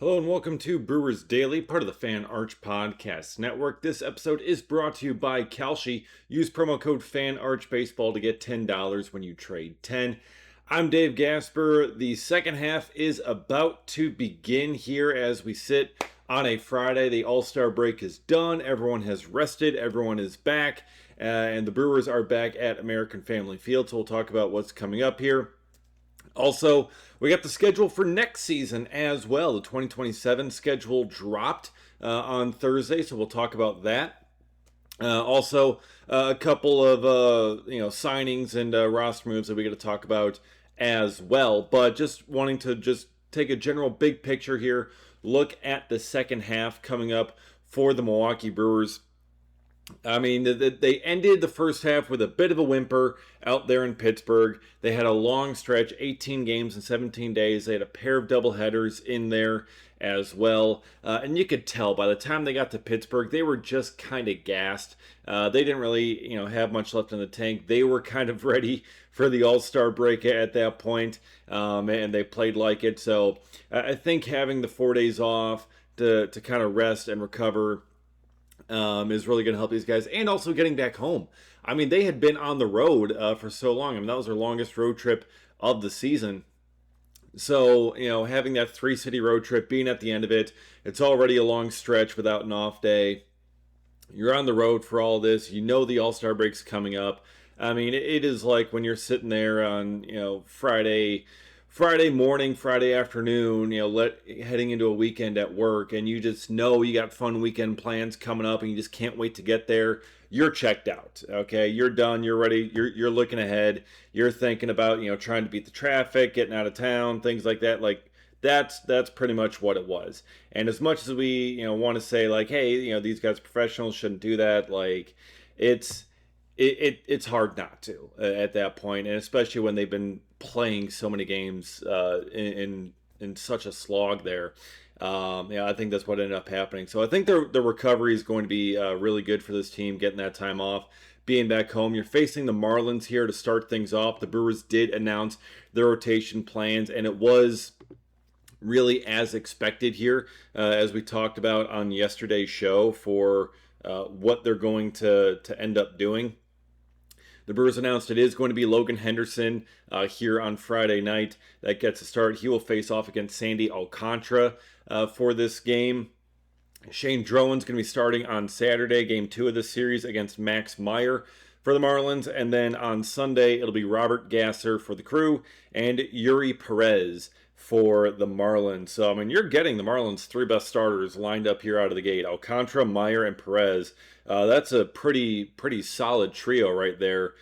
Hello and welcome to Brewers Daily, part of the Fan Arch Podcast Network. This episode is brought to you by Kalshi. Use promo code FANARCHBASEBALL to get $10 when you trade 10. I'm Dave Gasper. The second half is about to begin here as we sit on a Friday. The All-Star break is done. Everyone has rested. Everyone is back. And the Brewers are back at American Family Field. So we'll talk about what's coming up here. Also, we got the schedule for next season as well. The 2027 schedule dropped on Thursday, so we'll talk about that. Also, a couple of signings and roster moves that we got to talk about as well. But just wanting to just take a general big picture here, look at the second half coming up for the Milwaukee Brewers. I mean, they ended the first half with a bit of a whimper out there in Pittsburgh. They had a long stretch, 18 games in 17 days. They had a pair of doubleheaders in there as well. And you could tell by the time they got to Pittsburgh, they were just kind of gassed. They didn't really, have much left in the tank. They were kind of ready for the All-Star break at that point, and they played like it. So I think having the 4 days off to kind of rest and recover is really going to help these guys, and also getting back home. I mean, they had been on the road for so long. I mean, that was their longest road trip of the season. So, having that 3-city road trip, being at the end of it, it's already a long stretch without an off day. You're on the road for all this. You know the All-Star break's coming up. I mean, it is like when you're sitting there on, Friday morning, Friday afternoon, heading into a weekend at work, and you just know you got fun weekend plans coming up, and you just can't wait to get there. You're checked out, okay? You're done. You're ready. You're looking ahead. You're thinking about trying to beat the traffic, getting out of town, things like that. Like that's pretty much what it was. And as much as we want to say like, hey, these guys are professionals, shouldn't do that. Like it's hard not to at that point, and especially when they've been playing so many games in such a slog there. I think that's what ended up happening. So I think the recovery is going to be really good for this team, getting that time off, being back home. You're facing the Marlins here to start things off. The Brewers did announce their rotation plans, and it was really as expected here, as we talked about on yesterday's show for what they're going to end up doing. The Brewers announced it is going to be Logan Henderson here on Friday night. That gets a start. He will face off against Sandy Alcantara for this game. Shane Drowan's going to be starting on Saturday, game 2 of this series against Max Meyer for the Marlins. And then on Sunday, it'll be Robert Gasser for the Crew and Yuri Perez for the Marlins. So, I mean, you're getting the Marlins' 3 best starters lined up here out of the gate. Alcantara, Meyer, and Perez. That's a pretty solid trio right there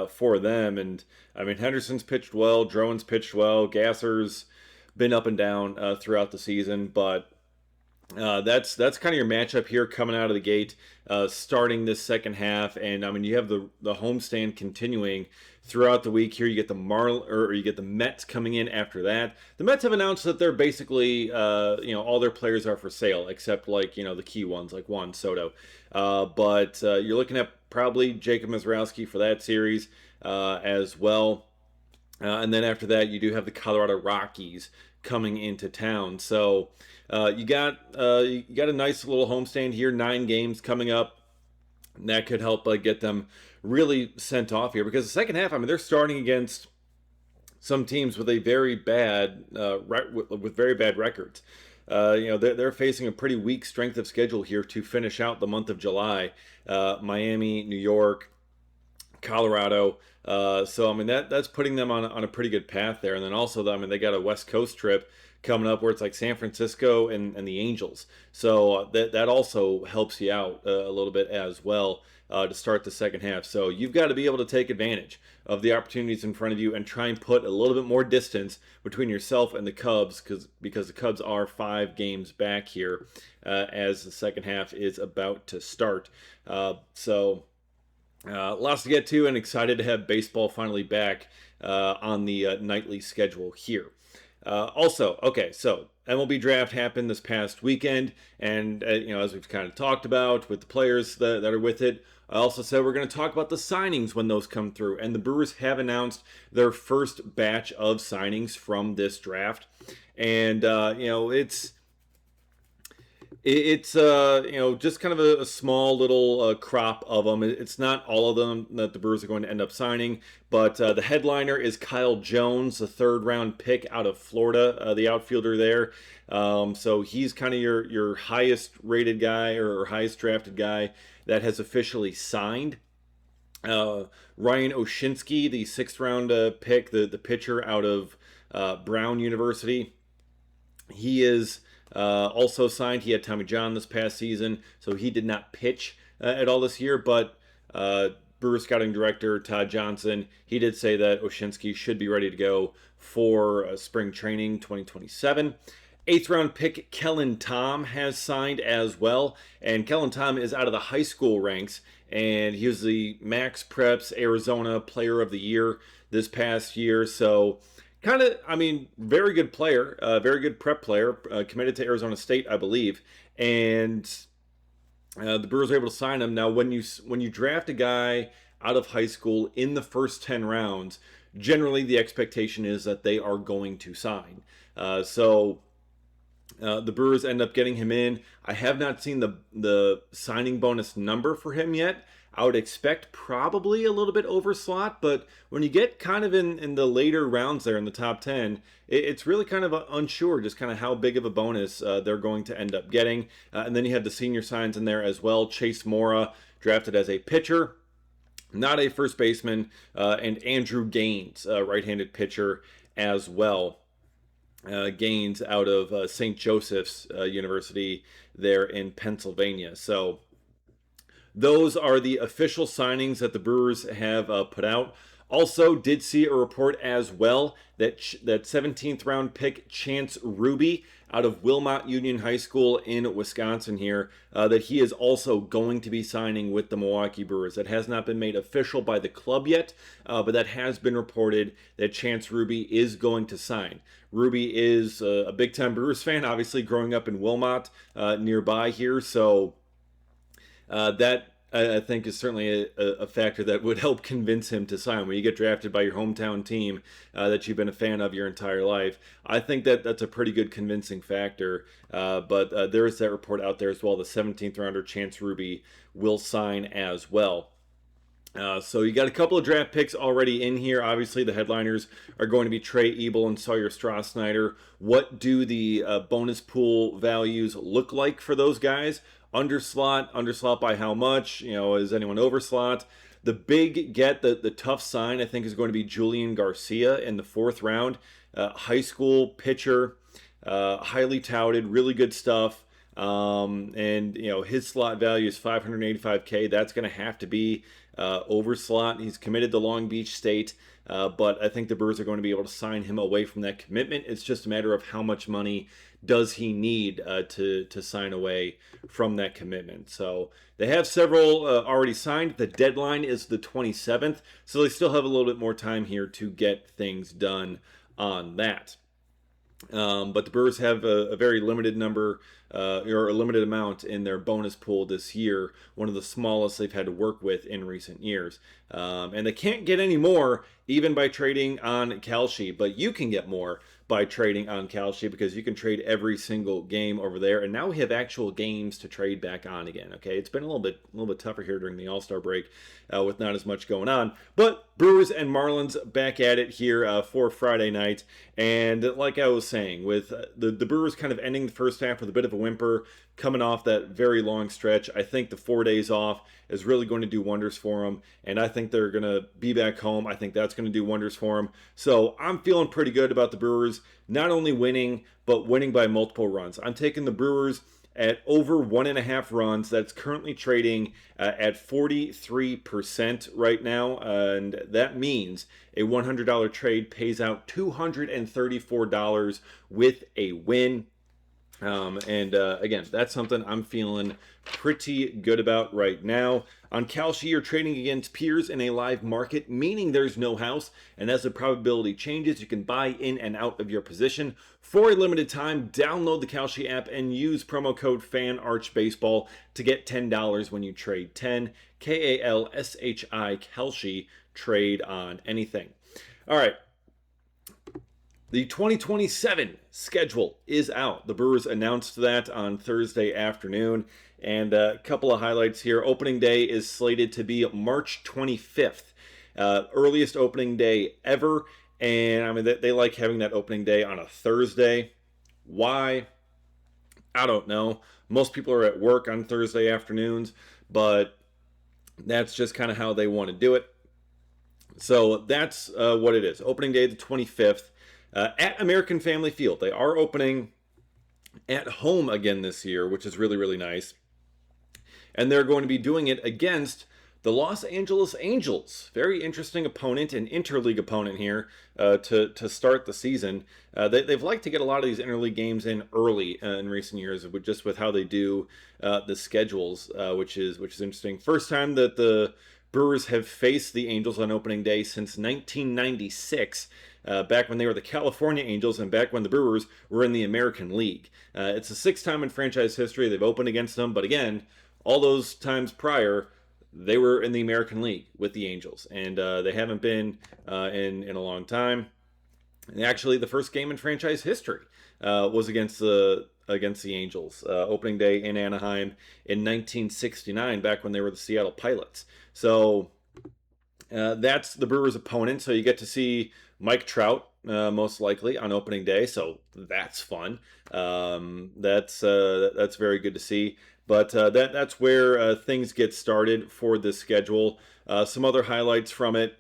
for them. And, I mean, Henderson's pitched well. Drowan's pitched well. Gasser's been up and down throughout the season. But that's kind of your matchup here coming out of the gate, starting this second half. And, I mean, you have the homestand continuing throughout the week. Here you get the Mets coming in after that. The Mets have announced that they're basically all their players are for sale except like the key ones like Juan Soto. But you're looking at probably Jacob Mizraowski for that series as well. And then after that, you do have the Colorado Rockies coming into town. So you got a nice little homestand here. 9 games coming up. And that could help get them really sent off here, because the second half, I mean, they're starting against some teams with a very bad with very bad records. They're facing a pretty weak strength of schedule here to finish out the month of July. Miami, New York, Colorado. So I mean that's putting them on a pretty good path there. And then also, I mean, they got a West Coast trip coming up where it's like San Francisco and the Angels. So that also helps you out a little bit as well to start the second half. So you've got to be able to take advantage of the opportunities in front of you and try and put a little bit more distance between yourself and the Cubs, because the Cubs are 5 games back here as the second half is about to start. Lots to get to, and excited to have baseball finally back on the nightly schedule here. So MLB draft happened this past weekend, and as we've kind of talked about with the players that are with it, I also said we're going to talk about the signings when those come through, and the Brewers have announced their first batch of signings from this draft, and It's just kind of a small little crop of them. It's not all of them that the Brewers are going to end up signing, but the headliner is Kyle Jones, the third round pick out of Florida, the outfielder there. So he's kind of your highest rated guy or highest drafted guy that has officially signed. Uh, Ryan Oshinsky, the sixth round pick, the pitcher out of Brown University. He is also signed. He had Tommy John this past season, so he did not pitch at all this year. But Brewer scouting director Todd Johnson, he did say that Oshinsky should be ready to go for spring training 2027. Eighth round pick Kellen Tom has signed as well, and Kellen Tom is out of the high school ranks, and he was the Max Preps Arizona Player of the Year this past year. So kind of, I mean, very good player, very good prep player, committed to Arizona State, I believe, and the Brewers are able to sign him. Now, when you draft a guy out of high school in the first 10 rounds, generally the expectation is that they are going to sign. The Brewers end up getting him in. I have not seen the signing bonus number for him yet. I would expect probably a little bit over slot, but when you get kind of in the later rounds there in the top 10, it's really kind of unsure just kind of how big of a bonus they're going to end up getting. And then you have the senior signs in there as well. Chase Mora, drafted as a pitcher, not a first baseman, and Andrew Gaines, right-handed pitcher as well. Gaines out of St. Joseph's University there in Pennsylvania. So those are the official signings that the Brewers have put out. Also, did see a report as well that 17th round pick Chance Ruby out of Wilmot Union High School in Wisconsin here, that he is also going to be signing with the Milwaukee Brewers. That has not been made official by the club yet, but that has been reported that Chance Ruby is going to sign. Ruby is a big-time Brewers fan, obviously growing up in Wilmot nearby here, so that I think is certainly a factor that would help convince him to sign. When you get drafted by your hometown team that you've been a fan of your entire life, I think that that's a pretty good convincing factor. But there is that report out there as well. The 17th rounder Chance Ruby will sign as well. So you got a couple of draft picks already in here. Obviously, the headliners are going to be Trey Ebel and Sawyer Strasnyder. What do the bonus pool values look like for those guys? Underslot by how much? Is anyone overslot? The big get, the tough sign, I think, is going to be Julian Garcia in the fourth round. High school pitcher, highly touted, really good stuff. And his slot value is $585K. That's going to have to be overslot. He's committed to Long Beach State, but I think the Brewers are going to be able to sign him away from that commitment. It's just a matter of how much money does he need to sign away from that commitment. So they have several already signed. The deadline is the 27th, so they still have a little bit more time here to get things done on that. But the Brewers have a very limited number or a limited amount in their bonus pool this year, one of the smallest they've had to work with in recent years. And they can't get any more even by trading on Kalshi, but you can get more by trading on Kalshi because you can trade every single game over there. And now we have actual games to trade back on again. Okay, it's been a little bit tougher here during the All-Star break with not as much going on. But Brewers and Marlins back at it here for Friday night. And like I was saying, with the Brewers kind of ending the first half with a bit of a whimper, coming off that very long stretch, I think the 4 days off is really going to do wonders for them. And I think they're going to be back home. I think that's going to do wonders for them. So I'm feeling pretty good about the Brewers, not only winning, but winning by multiple runs. I'm taking the Brewers at over 1.5 runs. That's currently trading at 43% right now. And that means a $100 trade pays out $234 with a win. Again, that's something I'm feeling pretty good about right now. On Kalshi, you're trading against peers in a live market, meaning there's no house, and as the probability changes, you can buy in and out of your position. For a limited time, download the Kalshi app and use promo code FANARCHBASEBALL to get $10 when you trade 10, Kalshi, Kalshi, trade on anything. All right. The 2027 schedule is out. The Brewers announced that on Thursday afternoon. And a couple of highlights here. Opening day is slated to be March 25th, earliest opening day ever. And I mean, they like having that opening day on a Thursday. Why? I don't know. Most people are at work on Thursday afternoons, but that's just kind of how they want to do it. So that's what it is. Opening day, the 25th, at American Family Field. They are opening at home again this year, which is really, really nice. And they're going to be doing it against the Los Angeles Angels. Very interesting opponent, an interleague opponent here to start the season. They've liked to get a lot of these interleague games in early in recent years, just with how they do the schedules, which is interesting. First time that the Brewers have faced the Angels on opening day since 1996. Back when they were the California Angels and back when the Brewers were in the American League. It's the sixth time in franchise history they've opened against them, but again, all those times prior, they were in the American League with the Angels, and they haven't been in a long time. And actually, the first game in franchise history was against the Angels, opening day in Anaheim in 1969, back when they were the Seattle Pilots. So that's the Brewers' opponent. So you get to see Mike Trout most likely on opening day. So that's fun. That's very good to see. But that's where things get started for this schedule. Some other highlights from it.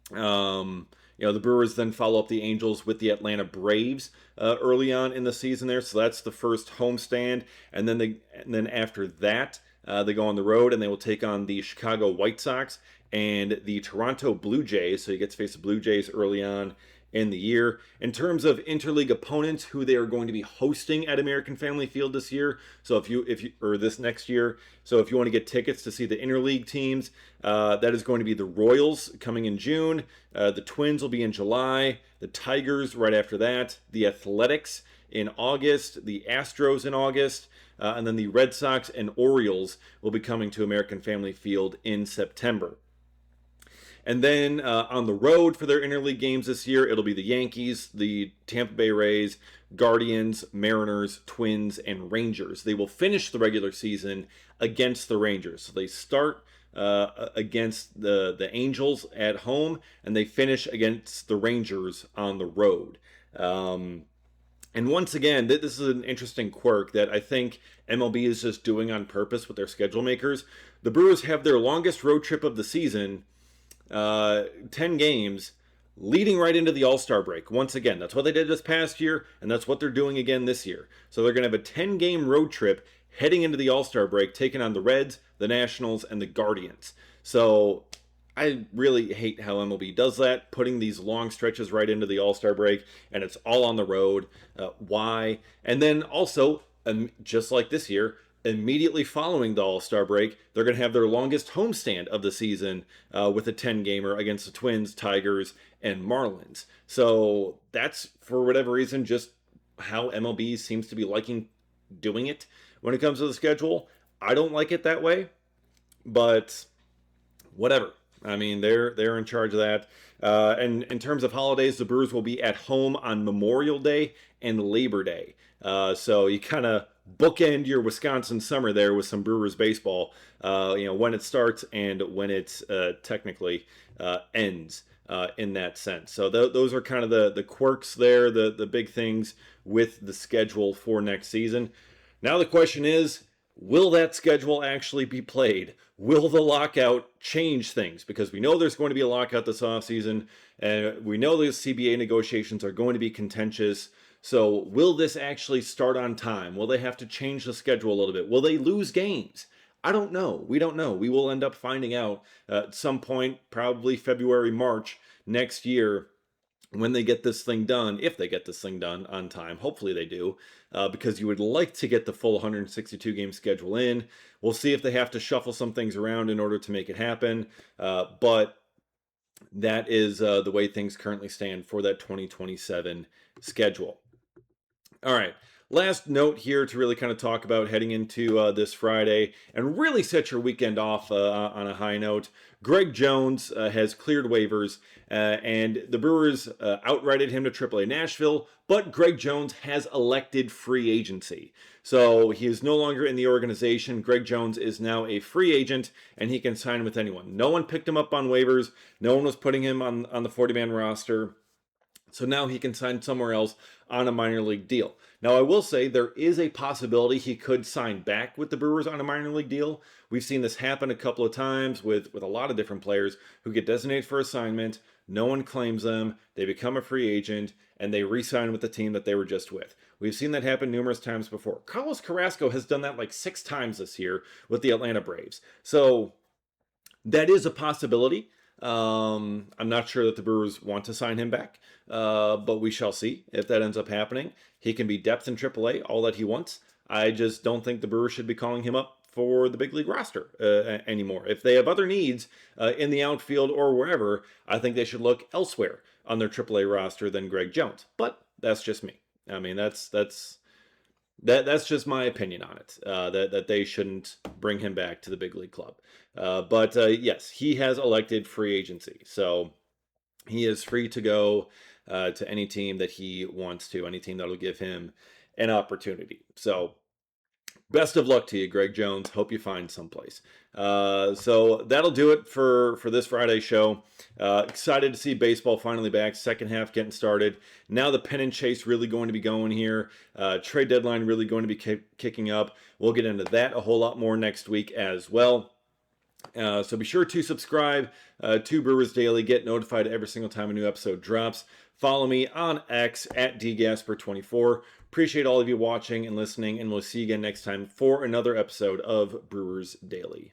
The Brewers then follow up the Angels with the Atlanta Braves early on in the season there. So that's the first homestand. And then after that, they go on the road and they will take on the Chicago White Sox and the Toronto Blue Jays. So you get to face the Blue Jays early on in the year. In terms of interleague opponents who they are going to be hosting at American Family Field this year, so if you or this next year, so if you want to get tickets to see the interleague teams, that is going to be the Royals coming in June, the Twins will be in July, the Tigers right after that, the Athletics in August, the Astros in August, and then the Red Sox and Orioles will be coming to American Family Field in September. And then on the road for their interleague games this year, it'll be the Yankees, the Tampa Bay Rays, Guardians, Mariners, Twins, and Rangers. They will finish the regular season against the Rangers. So they start against the Angels at home, and they finish against the Rangers on the road. And once again, this is an interesting quirk that I think MLB is just doing on purpose with their schedule makers. The Brewers have their longest road trip of the season, 10 games, leading right into the All-Star break. Once again, that's what they did this past year, and that's what they're doing again this year. So they're going to have a 10-game road trip heading into the All-Star break, taking on the Reds, the Nationals, and the Guardians. So I really hate how MLB does that, putting these long stretches right into the All-Star break, and it's all on the road. Why? And then also, just like this year, immediately following the All-Star break, they're going to have their longest homestand of the season with a 10-gamer against the Twins, Tigers, and Marlins. So that's, for whatever reason, just how MLB seems to be liking doing it when it comes to the schedule. I don't like it that way, but whatever. I mean, they're in charge of that. And in terms of holidays, the Brewers will be at home on Memorial Day and Labor Day. So you kind of bookend your Wisconsin summer there with some Brewers baseball, when it starts and when it technically ends in that sense. So those are kind of the quirks there, the big things with the schedule for next season. Now the question is, will that schedule actually be played? Will the lockout change things? Because we know there's going to be a lockout this offseason, and we know the CBA negotiations are going to be contentious. So will this actually start on time? Will they have to change the schedule a little bit? Will they lose games? I don't know. We don't know. We will end up finding out at some point, probably February, March next year, when they get this thing done, if they get this thing done on time. Hopefully they do, because you would like to get the full 162 game schedule in. We'll see if they have to shuffle some things around in order to make it happen, but that is the way things currently stand for that 2027 schedule. All right, Last note here to really kind of talk about heading into this Friday and really set your weekend off on a high note. Greg Jones has cleared waivers, and the Brewers outrighted him to AAA Nashville, but Greg Jones has elected free agency. So he is no longer in the organization. Greg Jones is now a free agent, and he can sign with anyone. No one picked him up on waivers. No one was putting him on the 40-man roster. So now he can sign somewhere else on a minor league deal. Now, I will say there is a possibility he could sign back with the Brewers on a minor league deal. We've seen this happen a couple of times with a lot of different players who get designated for assignment. No one claims them. They become a free agent and they re-sign with the team that they were just with. We've seen that happen numerous times before. Carlos Carrasco has done that like 6 times this year with the Atlanta Braves. So that is a possibility. I'm not sure that the Brewers want to sign him back, but we shall see if that ends up happening. He can be depth in AAA, all that he wants. I just don't think the Brewers should be calling him up for the big league roster anymore. If they have other needs in the outfield or wherever, I think they should look elsewhere on their AAA roster than Greg Jones. But that's just me. I mean, that's just my opinion on it. That they shouldn't bring him back to the big league club. But yes, he has elected free agency, so he is free to go to any team that he wants to, any team that will give him an opportunity. So best of luck to you, Greg Jones. Hope you find someplace. So that'll do it for this Friday show. Excited to see baseball finally back. Second half getting started. Now the pennant chase really going to be going here. Trade deadline really going to be kicking up. We'll get into that a whole lot more next week as well. So be sure to subscribe to Brewers Daily. Get notified every single time a new episode drops. Follow me on X at dgasper24. Appreciate all of you watching and listening, and we'll see you again next time for another episode of Brewers Daily.